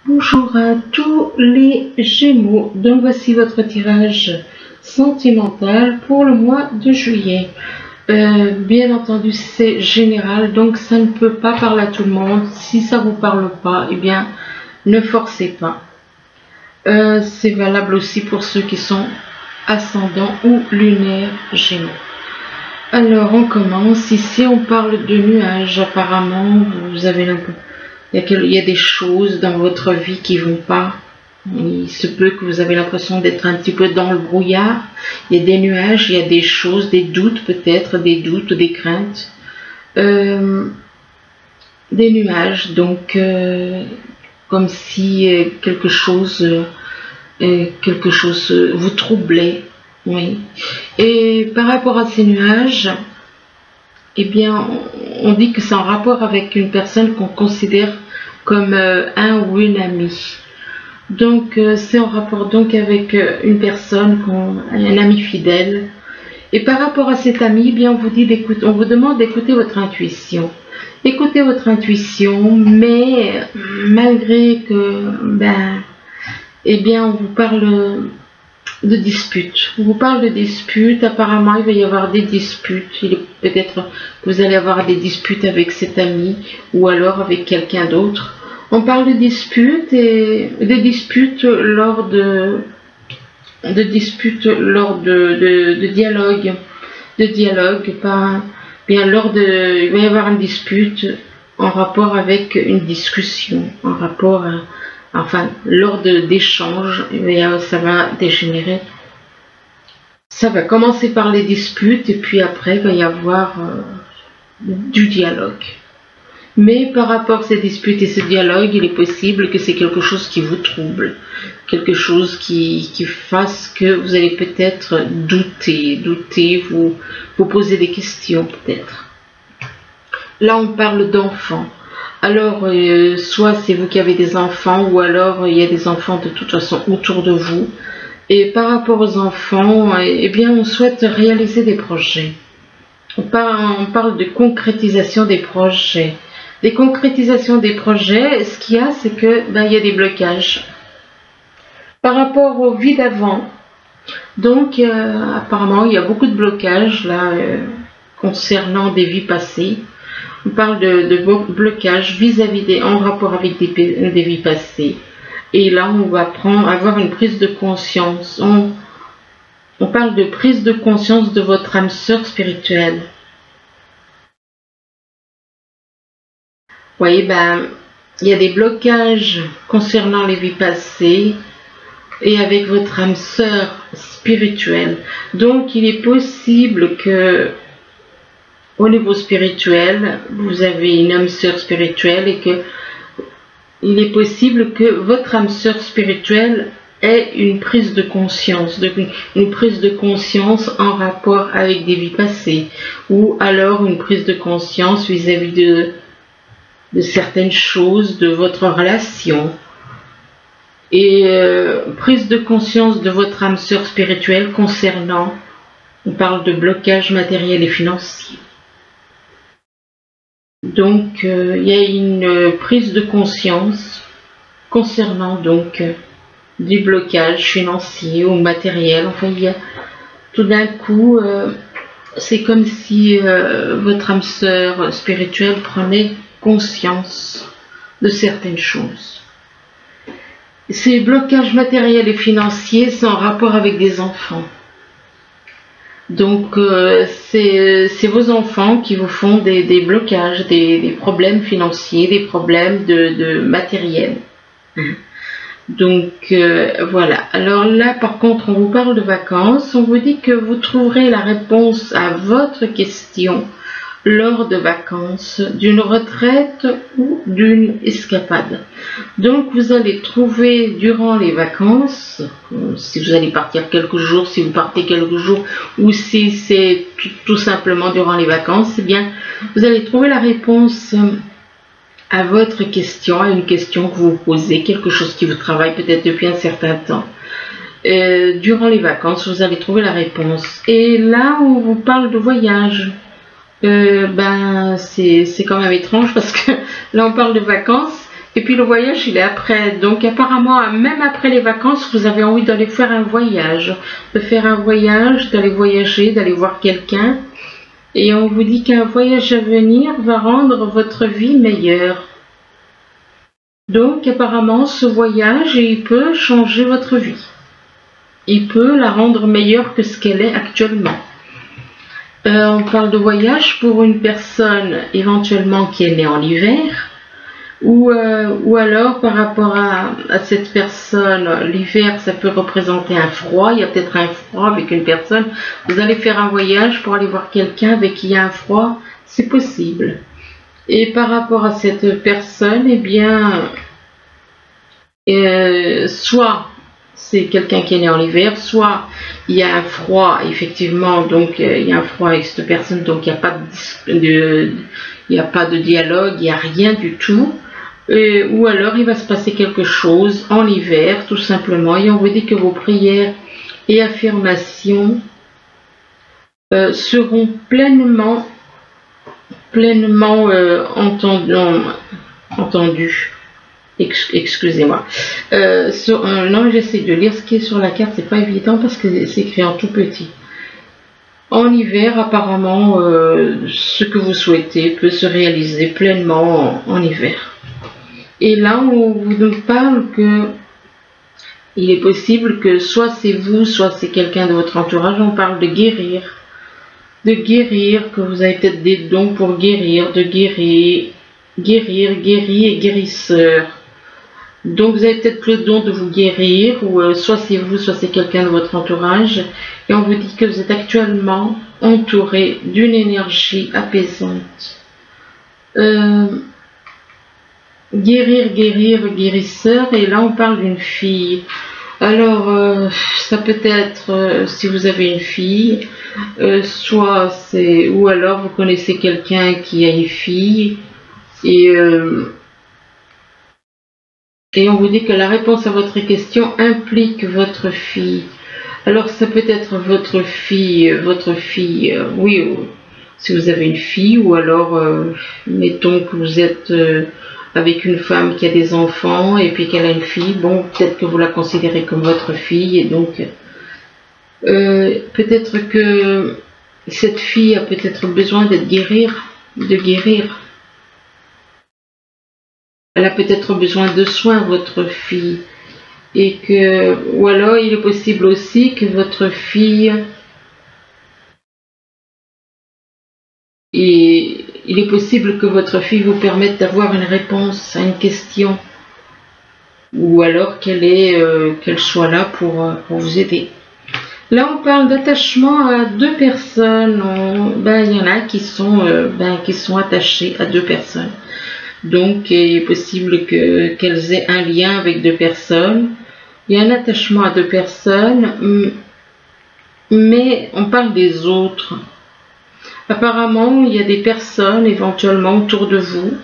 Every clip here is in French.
Bonjour à tous les Gémeaux, donc voici votre tirage sentimental pour le mois de juillet. Bien entendu c'est général, donc ça ne peut pas parler à tout le monde. Si ça vous parle pas, eh bien ne forcez pas. C'est valable aussi pour ceux qui sont ascendants ou lunaires Gémeaux. Alors on commence, ici on parle de nuages, apparemment vous avez l'impression il y a des choses dans votre vie qui vont pas. Il se peut que vous avez l'impression d'être un petit peu dans le brouillard. Il y a des nuages, il y a des choses, des doutes peut-être, des doutes, des craintes. Des nuages, donc comme si quelque chose vous troublait. Oui. Et par rapport à ces nuages, eh bien, on dit que c'est en rapport avec une personne qu'on considère comme un ou une amie. Donc, c'est en rapport donc avec une personne, un ami fidèle. Et par rapport à cet ami, eh bien, on vous demande d'écouter votre intuition. Écoutez votre intuition, mais malgré que, eh bien, on vous parle de disputes. On vous parle de disputes. Apparemment, il va y avoir des disputes. Peut-être que vous allez avoir des disputes avec cet ami ou alors avec quelqu'un d'autre. On parle de disputes et de disputes lors de dialogue. Il va y avoir une dispute en rapport avec une discussion, en rapport à, enfin, lors d'échanges, ça va dégénérer. Ça va commencer par les disputes et puis après, il va y avoir du dialogue. Mais par rapport à ces disputes et ce dialogue, il est possible que c'est quelque chose qui vous trouble. Quelque chose qui fasse que vous allez peut-être douter, vous poser des questions peut-être. Là, on parle d'enfants. Alors, soit c'est vous qui avez des enfants, ou alors il y a des enfants de toute façon autour de vous. Et par rapport aux enfants, eh bien, on souhaite réaliser des projets. On parle de concrétisation des projets. Des concrétisations des projets, ce qu'il y a, c'est que il y a des blocages. Par rapport aux vies d'avant, donc apparemment, il y a beaucoup de blocages là concernant des vies passées. On parle de blocage en rapport avec des vies passées. Et là, on va avoir une prise de conscience. On parle de prise de conscience de votre âme sœur spirituelle. Vous voyez, il y a des blocages concernant les vies passées et avec votre âme sœur spirituelle. Donc, il est possible que au niveau spirituel, vous avez une âme sœur spirituelle et que il est possible que votre âme sœur spirituelle ait une prise de conscience, une prise de conscience en rapport avec des vies passées, ou alors une prise de conscience vis-à-vis de certaines choses de votre relation. Et prise de conscience de votre âme sœur spirituelle concernant, on parle de blocage matériel et financier. Donc, il y a une prise de conscience concernant donc du blocage financier ou matériel. Enfin, il y a tout d'un coup, c'est comme si votre âme sœur spirituelle prenait conscience de certaines choses. Ces blocages matériels et financiers sont en rapport avec des enfants. Donc, c'est vos enfants qui vous font des blocages, des problèmes financiers, des problèmes de matériel. Donc, voilà. Alors là, par contre, on vous parle de vacances. On vous dit que vous trouverez la réponse à votre question lors de vacances, d'une retraite ou d'une escapade. Donc vous allez trouver durant les vacances, si vous allez partir quelques jours, si vous partez quelques jours, ou si c'est tout simplement durant les vacances, eh bien vous allez trouver la réponse à votre question, à une question que vous vous posez, quelque chose qui vous travaille peut-être depuis un certain temps. Durant les vacances, vous allez trouver la réponse. Et là, on vous parle de voyage. C'est quand même étrange parce que là on parle de vacances Et puis le voyage, il est après. Donc apparemment, même après les vacances, vous avez envie d'aller faire un voyage. De faire un voyage, d'aller voyager, d'aller voir quelqu'un. Et on vous dit qu'un voyage à venir va rendre votre vie meilleure. Donc apparemment, ce voyage, il peut changer votre vie. Il peut la rendre meilleure que ce qu'elle est actuellement. On parle de voyage pour une personne éventuellement qui est née en hiver. Ou alors par rapport à cette personne, l'hiver ça peut représenter un froid, il y a peut-être un froid avec une personne, vous allez faire un voyage pour aller voir quelqu'un avec qui il y a un froid, c'est possible. Et par rapport à cette personne, eh bien, soit c'est quelqu'un qui est né en hiver, soit il y a un froid, effectivement, donc il y a un froid avec cette personne, donc il n'y a pas de dialogue, il n'y a rien du tout. Ou alors il va se passer quelque chose en hiver tout simplement, et on vous dit que vos prières et affirmations seront pleinement entendues. Excusez-moi. Non, j'essaie de lire ce qui est sur la carte, c'est pas évident parce que c'est écrit en tout petit. En hiver, apparemment, ce que vous souhaitez peut se réaliser pleinement en hiver. Et là, on vous nous parle que il est possible que soit c'est vous, soit c'est quelqu'un de votre entourage. On parle de guérir, que vous avez peut-être des dons pour guérir, de guérir et guérisseur. Donc vous avez peut-être le don de vous guérir, ou soit c'est vous, soit c'est quelqu'un de votre entourage. Et on vous dit que vous êtes actuellement entouré d'une énergie apaisante. Guérir, guérisseur, et là on parle d'une fille. Alors ça peut être si vous avez une fille, soit c'est, ou alors vous connaissez quelqu'un qui a une fille, et on vous dit que la réponse à votre question implique votre fille. Alors ça peut être votre fille, oui, si vous avez une fille, ou alors mettons que vous êtes avec une femme qui a des enfants et puis qu'elle a une fille, bon, peut-être que vous la considérez comme votre fille, et donc peut-être que cette fille a peut-être besoin de guérir. Elle a peut-être besoin de soins, votre fille, et que, ou alors il est possible aussi que votre fille, et il est possible que votre fille vous permette d'avoir une réponse à une question, ou alors qu'elle soit là pour vous aider. Là, on parle d'attachement à deux personnes. Il y en a qui sont attachés à deux personnes. Donc, il est possible qu'elles aient un lien avec deux personnes. Il y a un attachement à deux personnes, mais on parle des autres. Apparemment, il y a des personnes éventuellement autour de vous.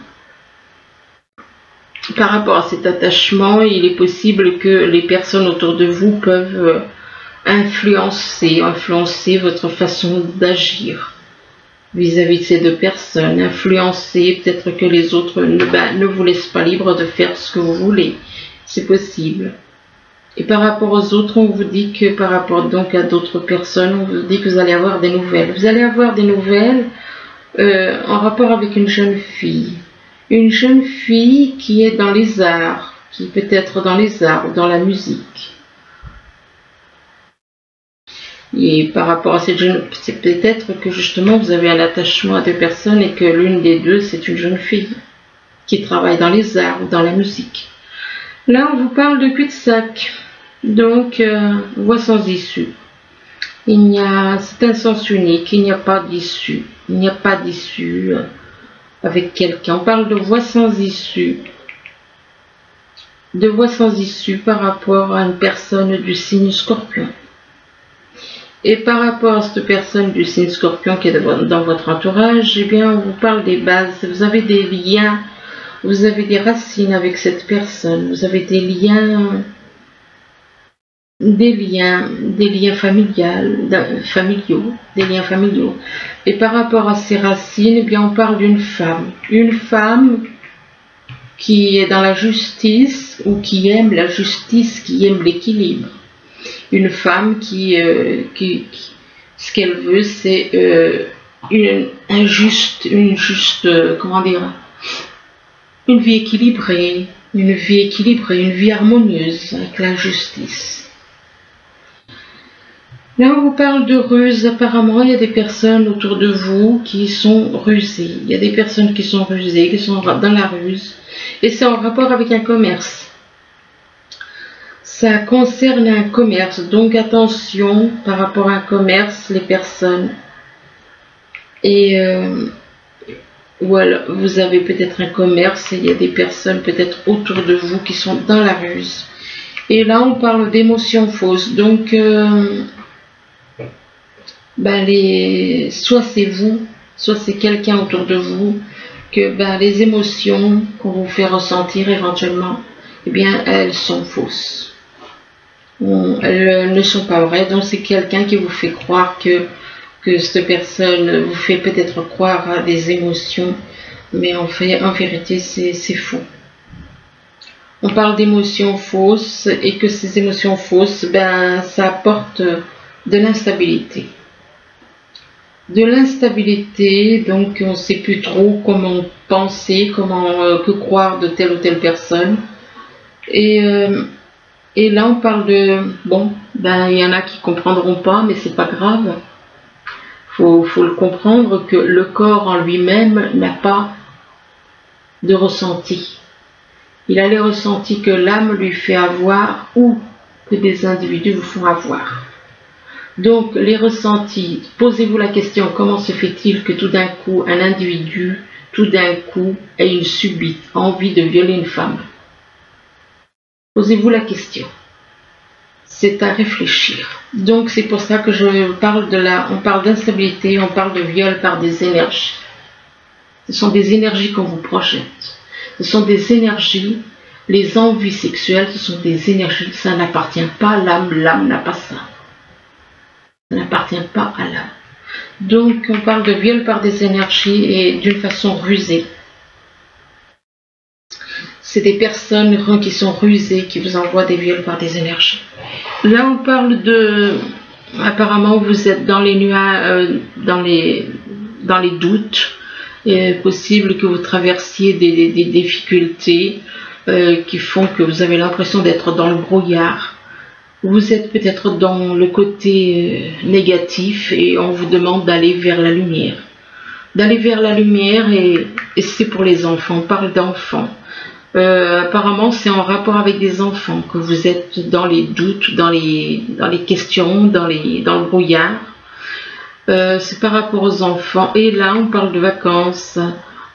Par rapport à cet attachement, il est possible que les personnes autour de vous peuvent influencer votre façon d'agir vis-à-vis de ces deux personnes. Influencer, peut-être que les autres ne vous laissent pas libre de faire ce que vous voulez. C'est possible. Et par rapport aux autres, on vous dit que par rapport donc à d'autres personnes, on vous dit que vous allez avoir des nouvelles. Vous allez avoir des nouvelles en rapport avec une jeune fille. Une jeune fille qui est dans les arts, qui peut être dans les arts, dans la musique. Et par rapport à cette jeune, c'est peut-être que justement vous avez un attachement à deux personnes et que l'une des deux c'est une jeune fille qui travaille dans les arts ou dans la musique. Là on vous parle de cul-de-sac, donc voie sans issue. C'est un sens unique, il n'y a pas d'issue, avec quelqu'un. On parle de voie sans issue. De voie sans issue par rapport à une personne du signe Scorpion. Et par rapport à cette personne du signe Scorpion qui est dans votre entourage, eh bien, on vous parle des bases. Vous avez des liens, vous avez des racines avec cette personne, vous avez des liens familiaux. Et par rapport à ces racines, eh bien, on parle d'une femme. Une femme qui est dans la justice ou qui aime la justice, qui aime l'équilibre. Une femme ce qu'elle veut, c'est une vie équilibrée, une vie harmonieuse avec la justice. Là, on vous parle de ruse. Apparemment, il y a des personnes autour de vous qui sont rusées. Il y a des personnes qui sont rusées, qui sont dans la ruse. Et c'est en rapport avec un commerce. Ça concerne un commerce. Donc, attention par rapport à un commerce, les personnes. Et voilà, vous avez peut-être un commerce et il y a des personnes peut-être autour de vous qui sont dans la ruse. Et là, on parle d'émotions fausses. Donc, soit c'est vous, soit c'est quelqu'un autour de vous, que les émotions qu'on vous fait ressentir éventuellement, eh bien, elles sont fausses. Elles ne sont pas vraies. Donc, c'est quelqu'un qui vous fait croire que cette personne vous fait peut-être croire à des émotions, mais en vérité, c'est faux. On parle d'émotions fausses et que ces émotions fausses, ça apporte de l'instabilité. Donc on ne sait plus trop comment penser, que croire de telle ou telle personne. Et là, on parle de... il y en a qui ne comprendront pas, mais c'est pas grave. Faut le comprendre que le corps en lui-même n'a pas de ressenti. Il a les ressentis que l'âme lui fait avoir ou que des individus vous font avoir. Donc, les ressentis, posez-vous la question, comment se fait-il que tout d'un coup, un individu, ait une subite envie de violer une femme? Posez-vous la question. C'est à réfléchir. Donc, c'est pour ça que je parle on parle d'instabilité, on parle de viol par des énergies. Ce sont des énergies qu'on vous projette. Ce sont des énergies, les envies sexuelles, ce sont des énergies, ça n'appartient pas à l'âme, l'âme n'a pas ça. Ça n'appartient pas à l'âme. Donc, on parle de viol par des énergies et d'une façon rusée. C'est des personnes qui sont rusées, qui vous envoient des viols par des énergies. Là, on parle apparemment, vous êtes dans les nuages, dans les doutes. Il est possible que vous traversiez des difficultés qui font que vous avez l'impression d'être dans le brouillard. Vous êtes peut-être dans le côté négatif et on vous demande d'aller vers la lumière. D'aller vers la lumière et c'est pour les enfants, on parle d'enfants. Apparemment, c'est en rapport avec des enfants que vous êtes dans les doutes, dans les questions, dans le brouillard. C'est par rapport aux enfants. Et là, on parle de vacances.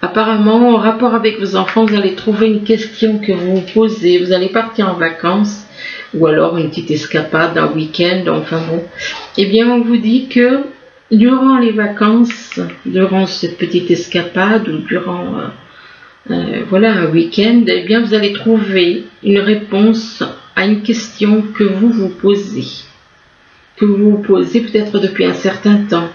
Apparemment, en rapport avec vos enfants, vous allez trouver une question que vous vous posez. Vous allez partir en vacances ou alors une petite escapade, un week-end, enfin bon. Eh bien, on vous dit que durant les vacances, durant cette petite escapade ou durant un week-end, eh bien, vous allez trouver une réponse à une question que vous vous posez. Que vous vous posez peut-être depuis un certain temps.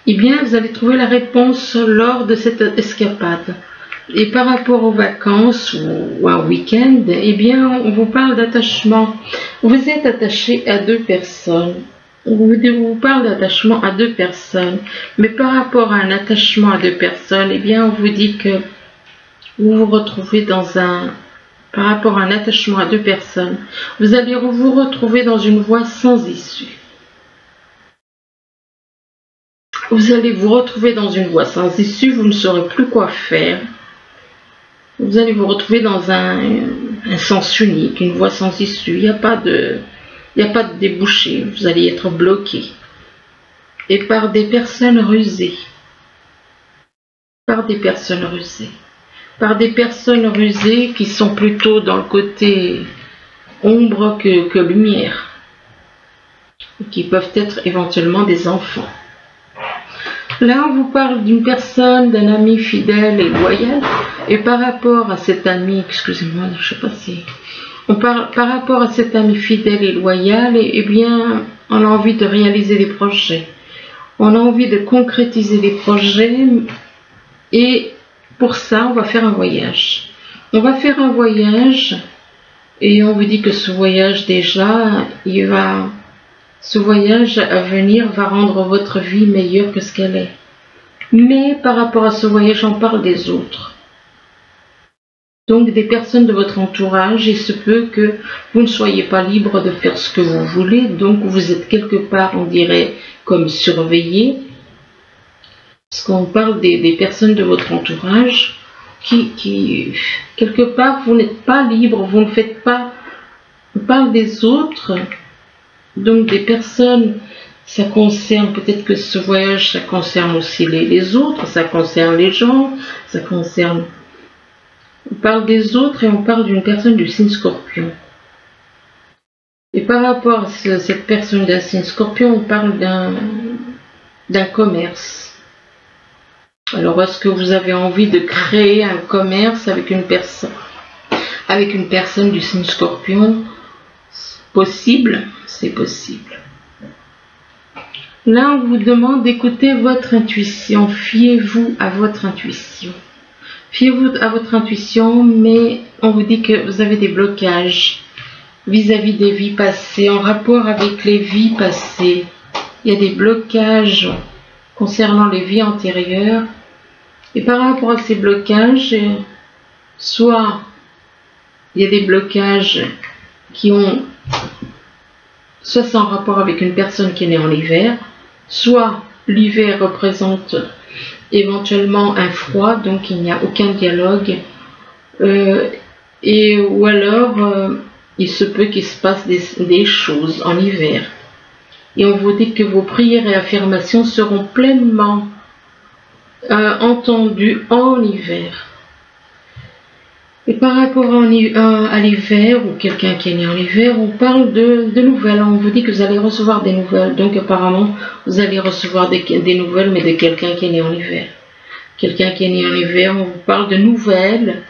Eh bien, vous allez trouver la réponse lors de cette escapade. Et par rapport aux vacances ou un week-end, eh bien, on vous parle d'attachement. Vous êtes attaché à deux personnes. On vous parle d'attachement à deux personnes. Mais par rapport à un attachement à deux personnes, eh bien, on vous dit que vous vous retrouvez par rapport à un attachement à deux personnes, vous allez vous retrouver dans une voie sans issue. Vous allez vous retrouver dans une voie sans issue, vous ne saurez plus quoi faire. Vous allez vous retrouver dans un sens unique, une voie sans issue. Il n'y a pas de débouché, vous allez être bloqué. Et par des personnes rusées. Par des personnes rusées. Par des personnes rusées qui sont plutôt dans le côté ombre que lumière. Qui peuvent être éventuellement des enfants. Là, on vous parle d'une personne, d'un ami fidèle et loyal. Et par rapport à cet ami, excusez-moi, je ne sais pas si... par rapport à cet ami fidèle et loyal, eh bien, on a envie de réaliser des projets. On a envie de concrétiser des projets. Et pour ça, on va faire un voyage. On va faire un voyage et on vous dit que ce voyage déjà, ce voyage à venir va rendre votre vie meilleure que ce qu'elle est. Mais par rapport à ce voyage, on parle des autres. Donc des personnes de votre entourage, il se peut que vous ne soyez pas libre de faire ce que vous voulez, donc vous êtes quelque part, on dirait, comme surveillé. Parce qu'on parle des personnes de votre entourage qui quelque part, vous n'êtes pas libre, vous ne faites pas, on parle des autres, donc des personnes, ça concerne, peut-être que ce voyage, ça concerne aussi les autres, ça concerne les gens, ça concerne... On parle des autres et on parle d'une personne du signe Scorpion. Et par rapport à cette personne d'un signe Scorpion, on parle d'un commerce. Alors, est-ce que vous avez envie de créer un commerce avec une personne du signe Scorpion? Possible, c'est possible. Là, on vous demande d'écouter votre intuition. Fiez-vous à votre intuition. Fiez-vous à votre intuition, mais on vous dit que vous avez des blocages vis-à-vis des vies passées, en rapport avec les vies passées. Il y a des blocages concernant les vies antérieures. Et par rapport à ces blocages, soit il y a des blocages qui ont, soit c'est en rapport avec une personne qui est née en hiver, soit l'hiver représente éventuellement un froid, donc il n'y a aucun dialogue, ou alors il se peut qu'il se passe des choses en hiver. Et on vous dit que vos prières et affirmations seront pleinement entendues en hiver. Et par rapport à l'hiver, ou quelqu'un qui est né en hiver, on parle de nouvelles. On vous dit que vous allez recevoir des nouvelles. Donc apparemment, vous allez recevoir des nouvelles, mais de quelqu'un qui est né en hiver. Quelqu'un qui est né en hiver, on vous parle de nouvelles,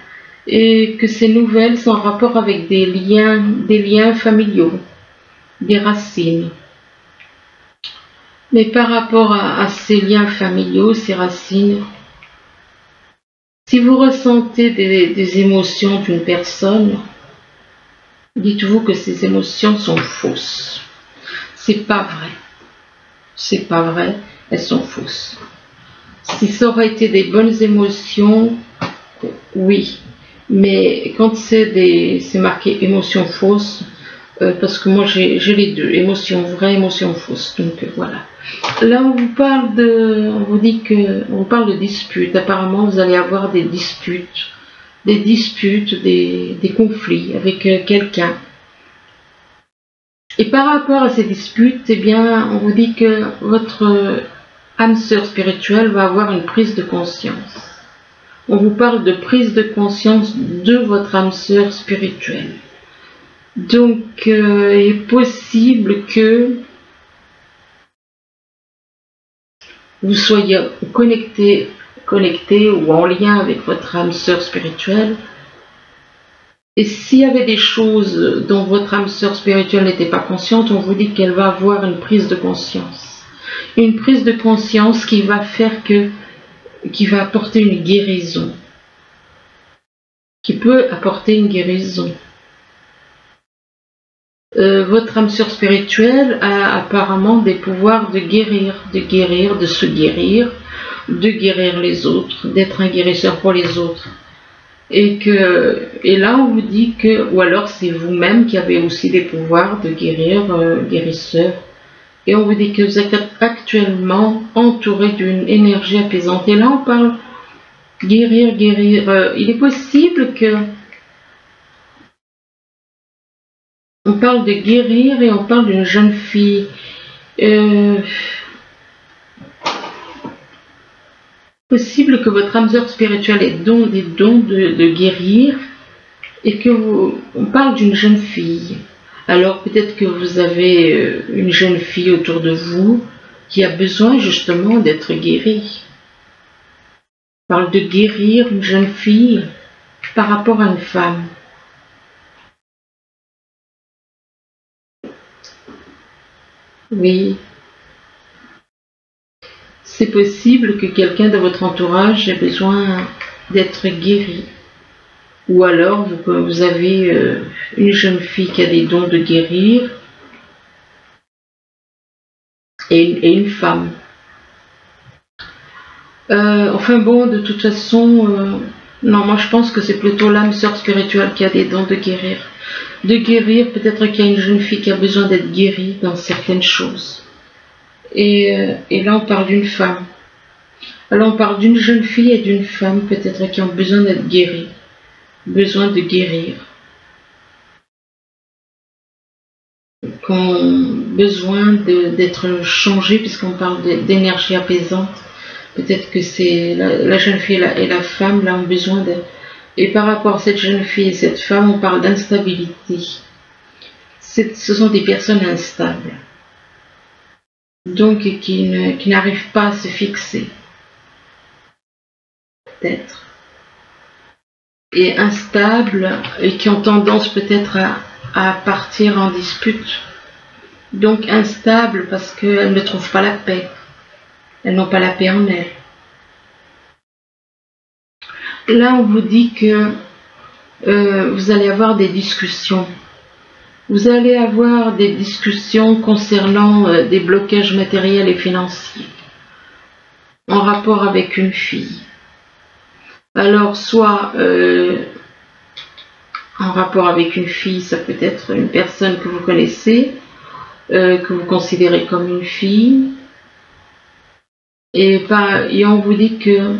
et que ces nouvelles sont en rapport avec des liens familiaux, des racines. Mais par rapport à ces liens familiaux, ces racines, si vous ressentez des émotions d'une personne, dites-vous que ces émotions sont fausses. C'est pas vrai. C'est pas vrai, elles sont fausses. Si ça aurait été des bonnes émotions, oui. Mais quand c'est marqué émotions fausses, parce que moi j'ai les deux, émotions vraies, émotions fausses. Donc voilà. Là on vous parle on vous parle de disputes. Apparemment vous allez avoir des disputes, des conflits avec quelqu'un. Et par rapport à ces disputes, eh bien on vous dit que votre âme sœur spirituelle va avoir une prise de conscience. On vous parle de prise de conscience de votre âme sœur spirituelle. Donc il est possible que vous soyez connecté ou en lien avec votre âme sœur spirituelle. Et s'il y avait des choses dont votre âme sœur spirituelle n'était pas consciente, on vous dit qu'elle va avoir une prise de conscience. Une prise de conscience qui va faire qui va apporter une guérison. Qui peut apporter une guérison. Votre âme sœur spirituelle a apparemment des pouvoirs de guérir, de se guérir, de guérir les autres, d'être un guérisseur pour les autres. Et là on vous dit que, ou alors c'est vous-même qui avez aussi des pouvoirs de guérisseur. Et on vous dit que vous êtes actuellement entouré d'une énergie apaisante. Et là on parle guérir. Il est possible que on parle de guérir et on parle d'une jeune fille. Possible que votre âme sœur spirituelle ait des dons de guérir et on parle d'une jeune fille. Alors peut-être que vous avez une jeune fille autour de vous qui a besoin justement d'être guérie. On parle de guérir une jeune fille par rapport à une femme. Oui. C'est possible que quelqu'un de votre entourage ait besoin d'être guéri. Ou alors vous avez une jeune fille qui a des dons de guérir et une femme. Enfin bon, de toute façon, non, moi je pense que c'est plutôt l'âme sœur spirituelle qui a des dons de guérir. De guérir, peut-être qu'il y a une jeune fille qui a besoin d'être guérie dans certaines choses. Et là on parle d'une femme. Alors on parle d'une jeune fille et d'une femme peut-être qui ont besoin d'être guéries. Besoin de guérir. Qui ont besoin d'être changées puisqu'on parle d'énergie apaisante. Peut-être que c'est la jeune fille et la femme là ont besoin de... Et par rapport à cette jeune fille et cette femme, on parle d'instabilité. Ce sont des personnes instables. Donc qui n'arrivent pas à se fixer. Peut-être. Et instables et qui ont tendance peut-être à partir en dispute. Donc instables parce qu'elles ne trouvent pas la paix. Elles n'ont pas la paix en elles. Là, on vous dit que vous allez avoir des discussions. Vous allez avoir des discussions concernant des blocages matériels et financiers en rapport avec une fille. Alors, soit en rapport avec une fille, ça peut être une personne que vous connaissez, que vous considérez comme une fille, et on vous dit que,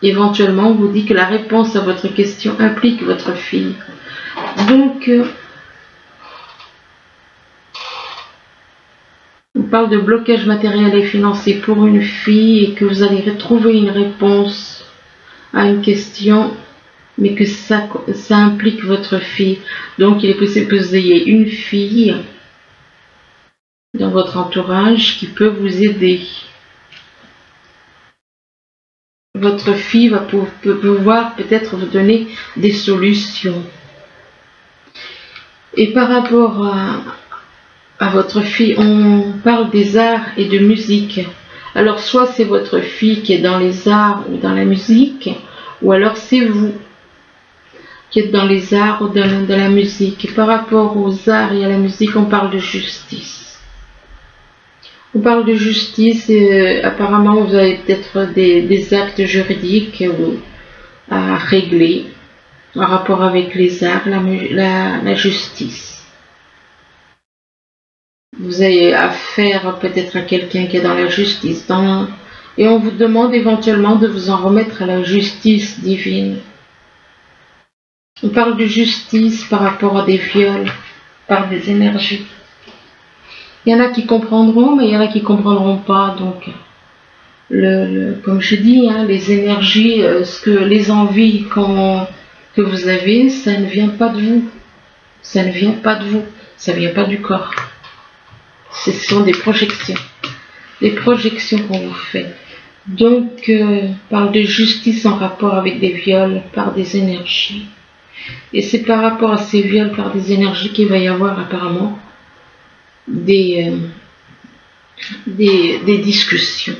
éventuellement, on vous dit que la réponse à votre question implique votre fille. Donc, on parle de blocage matériel et financier pour une fille et que vous allez retrouver une réponse à une question, mais que ça implique votre fille. Donc, il est possible que vous ayez une fille dans votre entourage qui peut vous aider. Votre fille va pouvoir peut-être vous donner des solutions. Et par rapport à votre fille, on parle des arts et de musique. Alors soit c'est votre fille qui est dans les arts ou dans la musique, ou alors c'est vous qui êtes dans les arts ou dans la musique. Et par rapport aux arts et à la musique, on parle de justice. On parle de justice et apparemment vous avez peut-être des actes juridiques à régler en rapport avec les arts, la justice. Vous avez affaire peut-être à quelqu'un qui est dans la justice et on vous demande éventuellement de vous en remettre à la justice divine. On parle de justice par rapport à des viols, par des énergies. Il y en a qui comprendront, mais il y en a qui ne comprendront pas. Donc, comme je dis, hein, les énergies, les envies que vous avez, ça ne vient pas de vous. Ça ne vient pas de vous. Ça ne vient pas du corps. Ce sont des projections. Des projections qu'on vous fait. Donc, on parle de justice en rapport avec des viols par des énergies. Et c'est par rapport à ces viols par des énergies qu'il va y avoir apparemment des discussions.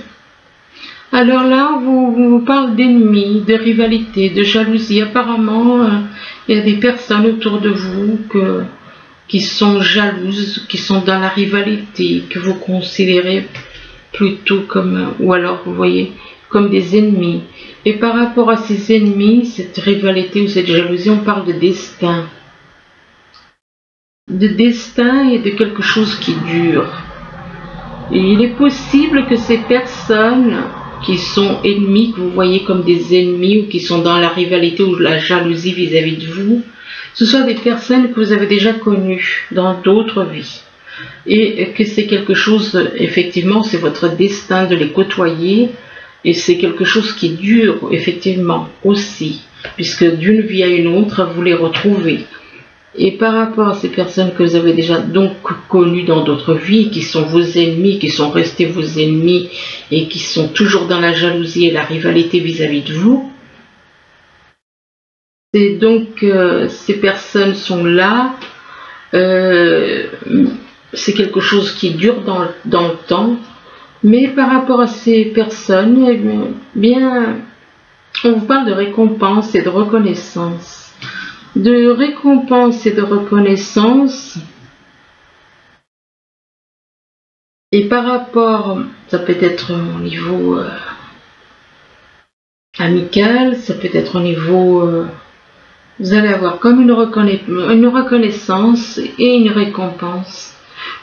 Alors là, vous parle d'ennemis, de rivalité, de jalousie. Apparemment, il y a des personnes autour de vous qui sont jalouses, qui sont dans la rivalité, que vous considérez plutôt comme, ou alors vous voyez, comme des ennemis. Et par rapport à ces ennemis, cette rivalité ou cette jalousie, on parle de destin. De destin et de quelque chose qui dure. Et il est possible que ces personnes qui sont ennemis, que vous voyez comme des ennemis ou qui sont dans la rivalité ou la jalousie vis-à-vis de vous, ce soient des personnes que vous avez déjà connues dans d'autres vies. Et que c'est quelque chose, effectivement, c'est votre destin de les côtoyer et c'est quelque chose qui dure, effectivement, aussi, puisque d'une vie à une autre, vous les retrouvez. Et par rapport à ces personnes que vous avez déjà donc connues dans d'autres vies, qui sont vos ennemis, qui sont restés vos ennemis et qui sont toujours dans la jalousie et la rivalité vis-à-vis de vous, et donc ces personnes sont là, c'est quelque chose qui dure dans le temps, mais par rapport à ces personnes, eh bien, on vous parle de récompense et de reconnaissance. de récompense et de reconnaissance. Et par rapport, ça peut être au niveau amical, ça peut être au niveau... vous allez avoir comme une reconnaissance et une récompense.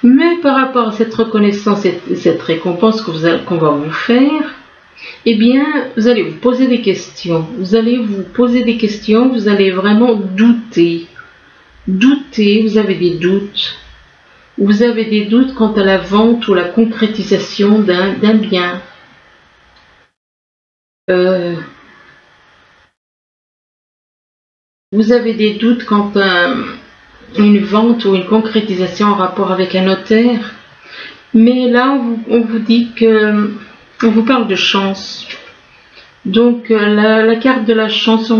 Mais par rapport à cette reconnaissance et cette récompense qu'on va vous faire, eh bien, vous allez vous poser des questions. Vous allez vous poser des questions, vous allez vraiment douter. Douter, vous avez des doutes. Vous avez des doutes quant à la vente ou la concrétisation d'un bien. Vous avez des doutes quant à une vente ou une concrétisation en rapport avec un notaire. Mais là, on vous dit que... on vous parle de chance. Donc, la carte de la chance,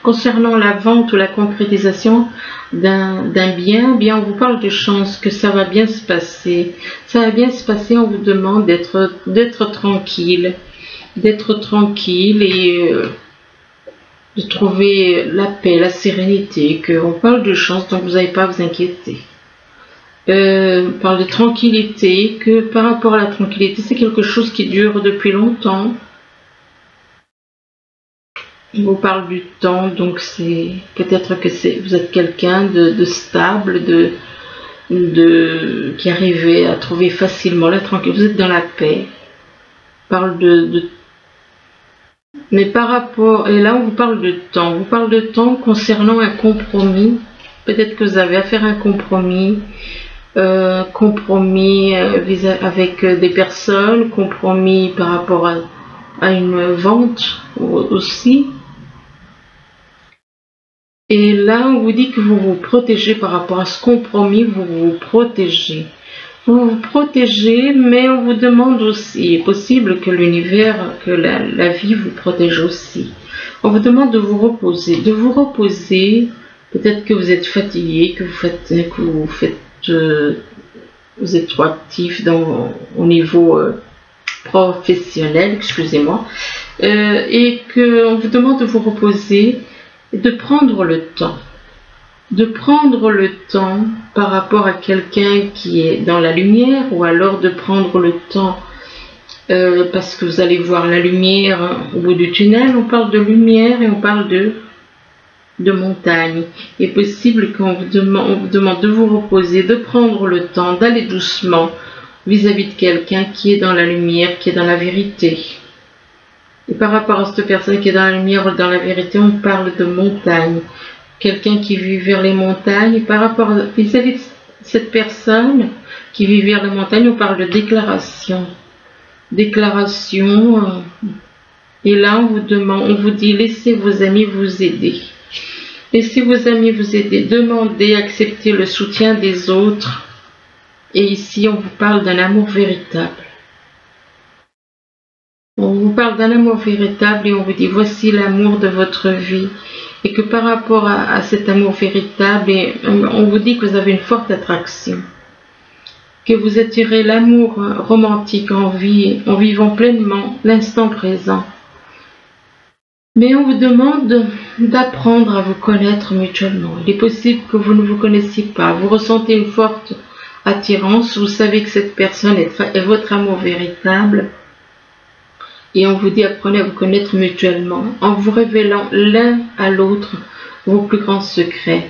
concernant la vente ou la concrétisation d'un bien, bien, on vous parle de chance, que ça va bien se passer. Ça va bien se passer, on vous demande d'être tranquille. D'être tranquille et de trouver la paix, la sérénité, qu'on parle de chance, donc vous n'avez pas à vous inquiéter. On parle de tranquillité, que par rapport à la tranquillité, c'est quelque chose qui dure depuis longtemps. On vous parle du temps, donc c'est peut-être que vous êtes quelqu'un de stable, qui arrivait à trouver facilement la tranquillité. Vous êtes dans la paix. On parle mais par rapport, et là on vous parle de temps. On vous parle de temps concernant un compromis. Peut-être que vous avez à faire un compromis. Compromis avec des personnes, compromis par rapport à une vente aussi. Et là, on vous dit que vous vous protégez par rapport à ce compromis, vous vous protégez. Vous vous protégez, mais on vous demande aussi, il est possible que l'univers, que la vie vous protège aussi. On vous demande de vous reposer. De vous reposer, peut-être que vous êtes fatigué, que vous êtes trop actif au niveau professionnel, excusez-moi, et qu'on vous demande de vous reposer et de prendre le temps. De prendre le temps par rapport à quelqu'un qui est dans la lumière, ou alors de prendre le temps parce que vous allez voir la lumière au bout du tunnel. On parle de lumière et on parle de montagne. Il est possible qu'on vous demande de vous reposer, de prendre le temps, d'aller doucement vis-à-vis de quelqu'un qui est dans la lumière, qui est dans la vérité. Et par rapport à cette personne qui est dans la lumière ou dans la vérité, on parle de montagne. Quelqu'un qui vit vers les montagnes. Et par rapport vis-à-vis de cette personne qui vit vers les montagnes, on parle de déclaration. Déclaration. Et là, on vous dit, laissez vos amis vous aider. Laissez vos amis vous aider. Demandez, acceptez le soutien des autres. Et ici, on vous parle d'un amour véritable. On vous parle d'un amour véritable et on vous dit, voici l'amour de votre vie. Et que par rapport à cet amour véritable, on vous dit que vous avez une forte attraction. Que vous attirez l'amour romantique en vivant pleinement l'instant présent. Mais on vous demande d'apprendre à vous connaître mutuellement. Il est possible que vous ne vous connaissiez pas. Vous ressentez une forte attirance. Vous savez que cette personne est votre amour véritable. Et on vous dit, apprenez à vous connaître mutuellement, en vous révélant l'un à l'autre vos plus grands secrets.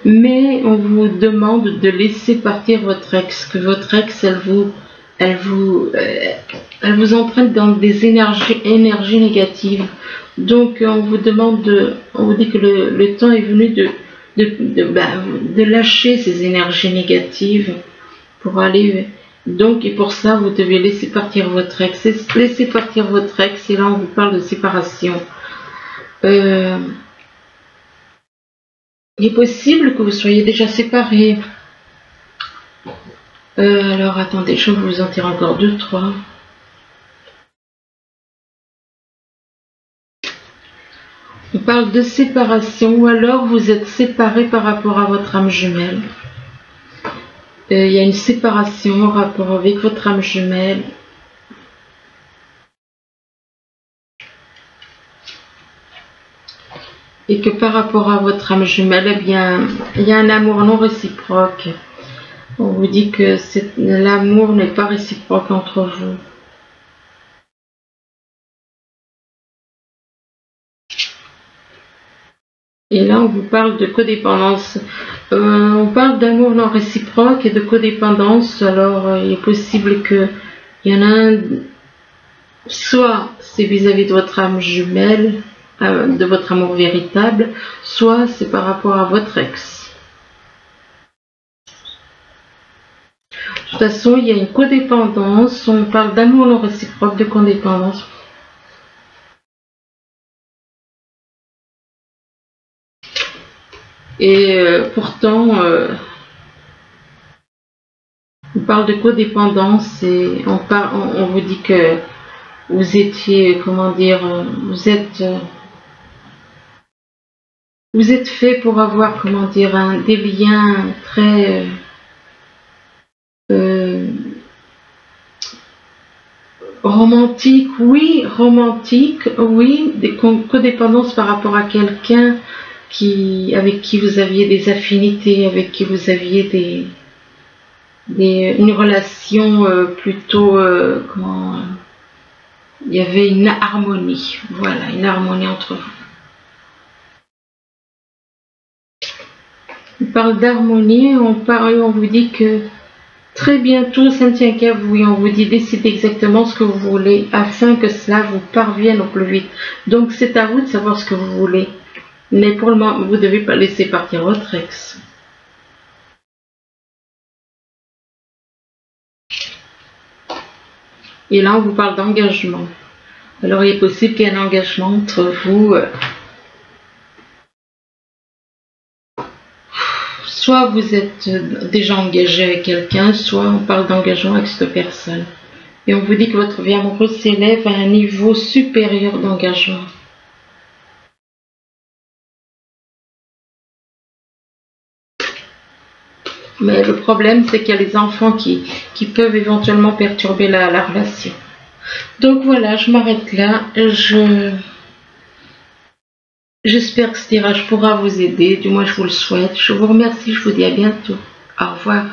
Mais on vous demande de laisser partir votre ex, que votre ex, elle vous entraîne dans des énergies négatives. Donc on vous dit que le temps est venu de lâcher ces énergies négatives pour aller. Donc, et pour ça, vous devez laisser partir votre ex. Laissez partir votre ex, et là, on vous parle de séparation. Il est possible que vous soyez déjà séparés. Alors, attendez, je vais vous en dire encore 2, 3. On parle de séparation, ou alors vous êtes séparés par rapport à votre âme jumelle. Il y a une séparation en rapport avec votre âme jumelle. et que par rapport à votre âme jumelle, eh bien, il y a un amour non réciproque. On vous dit que l'amour n'est pas réciproque entre vous. Et là, on vous parle de codépendance. On parle d'amour non réciproque et de codépendance. Alors, il est possible qu'il y en a un, soit c'est vis-à-vis de votre âme jumelle, de votre amour véritable, soit c'est par rapport à votre ex. De toute façon, il y a une codépendance. On parle d'amour non réciproque, de codépendance. Et pourtant, on parle de codépendance et on vous dit que vous étiez, comment dire, vous êtes fait pour avoir, comment dire, des liens très romantiques, oui, des codépendances par rapport à quelqu'un avec qui vous aviez des affinités, avec qui vous aviez une relation plutôt, il y avait une harmonie, voilà, une harmonie entre vous. On parle d'harmonie, on vous dit que très bientôt, ça ne tient qu'à vous, et on vous dit décidez exactement ce que vous voulez afin que cela vous parvienne au plus vite. Donc c'est à vous de savoir ce que vous voulez. Mais pour le moment, vous ne devez pas laisser partir votre ex. Et là, on vous parle d'engagement. Alors, il est possible qu'il y ait un engagement entre vous. Soit vous êtes déjà engagé avec quelqu'un, soit on parle d'engagement avec cette personne. Et on vous dit que votre vie amoureuse s'élève à un niveau supérieur d'engagement. Mais le problème, c'est qu'il y a les enfants qui peuvent éventuellement perturber la relation. Donc voilà, je m'arrête là. J'espère que ce tirage pourra vous aider. Du moins, je vous le souhaite. Je vous remercie. Je vous dis à bientôt. Au revoir.